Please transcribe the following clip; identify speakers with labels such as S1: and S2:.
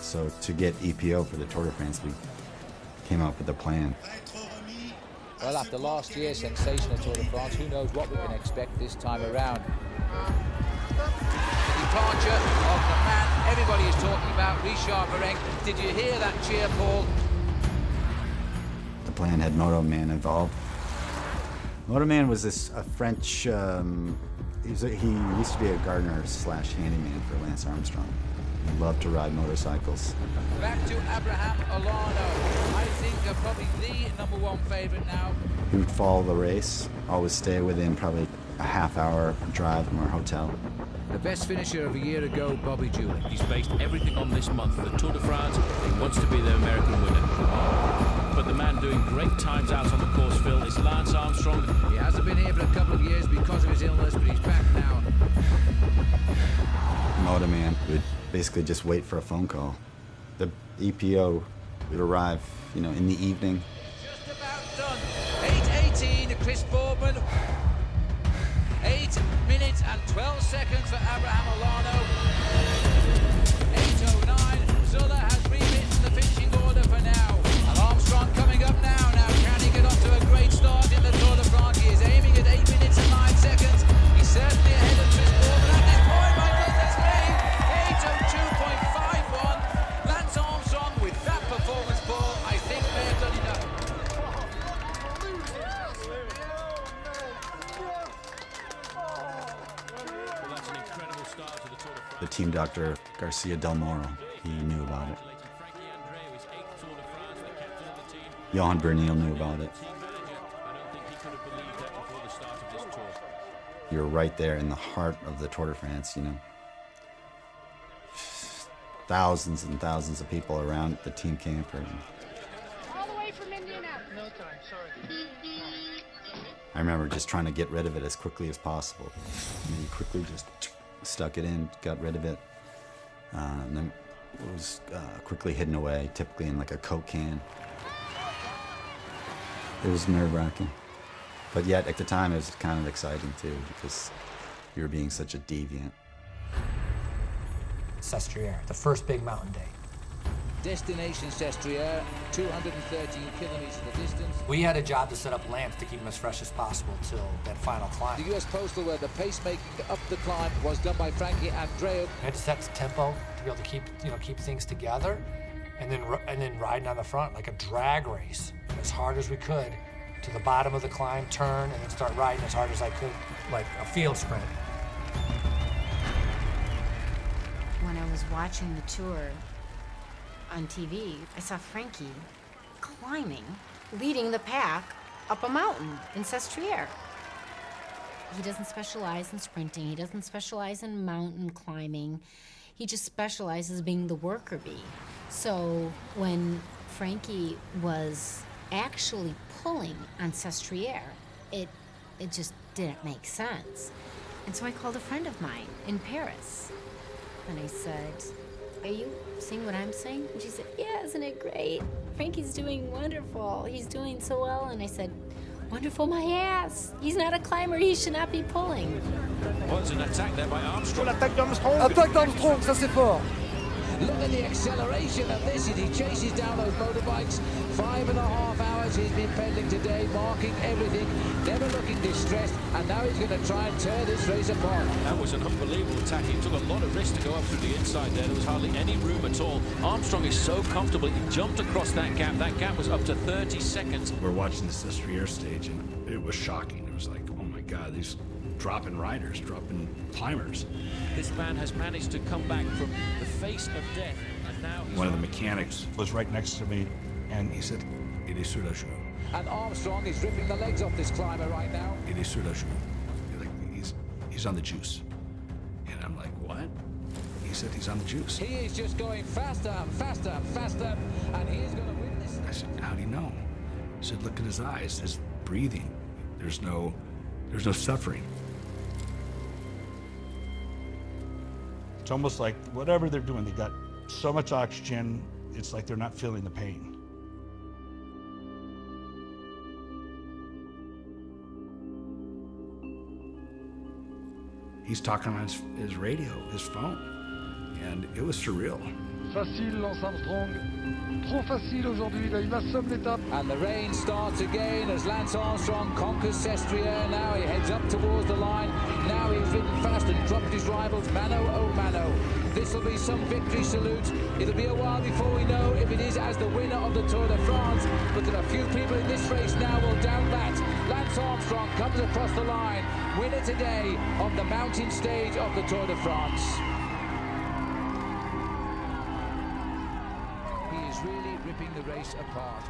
S1: So to get EPO for the Tour de France, we came up with a plan.
S2: Well, after last year's sensational Tour de France, who knows what we can expect this time around. The departure of the man everybody is talking about, Richard Virenque. Did you hear that cheer, Paul?
S1: The plan had Moto Man involved. Moto Man was a French, he used to be a gardener slash handyman for Lance Armstrong. He loved to ride motorcycles.
S2: Back to Abraham Olano. I think probably the #1 favorite now.
S1: He would follow the race, always stay within probably a half-hour drive from our hotel.
S2: The best finisher of a year ago, Bobby Julich.
S3: He's based everything on this month, the Tour de France. He wants to be the American winner. But the man doing great times out on the course, Phil, is Lance Armstrong.
S2: He hasn't been here for a couple of years because of his illness, but he's back now.
S1: Moto Man would basically just wait for a phone call. The EPO would arrive, you know, in the evening.
S2: Just about done. 8:18, Chris Boardman. 8 minutes and 12 seconds for Abraham Olano. 8:09, Zuller has rewritten the finishing order for now. And Armstrong coming up now. Now can he get off to a great start in the Tour de France? He is aiming at 8 minutes and 9 seconds. He's certainly ahead of Chris Boardman at this point. My goodness me! 8:02.51. Lance Armstrong with that performance, Paul, I think may have done enough.
S3: Well, that's an incredible start to the Tour de France.
S1: The team doctor, Garcia Del Moro, he knew about it.
S3: Frankie Andreu, his 8th Tour de France, the captain of the team.
S1: Johan Bernal knew about it.
S3: Team manager, I don't think he could have believed that before the start of this tour.
S1: You're right there in the heart of the Tour de France, you know. Thousands and thousands of people around the team camper.
S4: All the way from Indianapolis. No time, sorry.
S1: I remember just trying to get rid of it as quickly as possible. And you quickly just stuck it in, got rid of it. And then it was quickly hidden away, typically in like a Coke can. It was nerve-wracking. But yet, at the time, it was kind of exciting too, because you were being such a deviant.
S5: Sestriere, the first big mountain day.
S2: Destination Sestriere, 213 kilometers the distance.
S5: We had a job to set up Lance to keep him as fresh as possible till that final climb.
S2: The US Postal, where the pacemaking up the climb was done by Frankie Andreu.
S5: We had to set the tempo to be able to keep things together, and then riding on the front like a drag race, as hard as we could, to the bottom of the climb, turn, and then start riding as hard as I could, like a field sprint.
S4: When I was watching the tour on TV, I saw Frankie climbing, leading the pack up a mountain in Sestriere. He doesn't specialize in sprinting. He doesn't specialize in mountain climbing. He just specializes being the worker bee. So when Frankie was actually pulling on Sestriere, it just didn't make sense. And so I called a friend of mine in Paris. And I said, are you seeing what I'm saying? And she said, yeah, isn't it great? Frankie's doing wonderful. He's doing so well. And I said, wonderful my ass. He's not a climber. He should not be pulling.
S3: Oh, it's an attack there by Armstrong.
S6: L'attaque d'Armstrong. Attaque d'Armstrong, ça c'est fort.
S2: Look at the acceleration of this as he chases down those motorbikes. 5.5 hours he's been pedaling today, marking everything, never looking distressed, and now he's going to try and tear this race apart.
S3: That was an unbelievable attack. He took a lot of risk to go up through the inside there. There was hardly any room at all. Armstrong is so comfortable. He jumped across that gap. That gap was up to 30 seconds.
S7: We're watching the Sestriere stage, and it was shocking. It was like, oh my God, these dropping riders, dropping climbers.
S3: This man has managed to come back from the face of death, and now he's
S7: One of the mechanics was right next to me, and he said, "Il est sur la joue."
S2: And Armstrong is ripping the legs off this climber right now.
S7: "Il est sur la joue." Like, he's on the juice. And I'm like, what? He said he's on the juice.
S2: He is just going faster and faster and faster, and he is going to win this.
S7: I said, how do you know? He said, look at his eyes, his breathing. There's no suffering.
S6: It's almost like whatever they're doing, they got so much oxygen, it's like they're not feeling the pain.
S7: He's talking on his radio, his phone, and it was surreal.
S8: Facile, Lance Armstrong. Trop facile aujourd'hui, là, il assomme l'étape.
S2: And the rain starts again as Lance Armstrong conquers Sestriere. Now he heads up towards the line. Now he's ridden fast and dropped his rivals, mano a mano. This will be some victory salute. It'll be a while before we know if it is as the winner of the Tour de France, but there are a few people in this race now will doubt that. Lance Armstrong comes across the line, winner today of the mountain stage of the Tour de France. He is really ripping the race apart.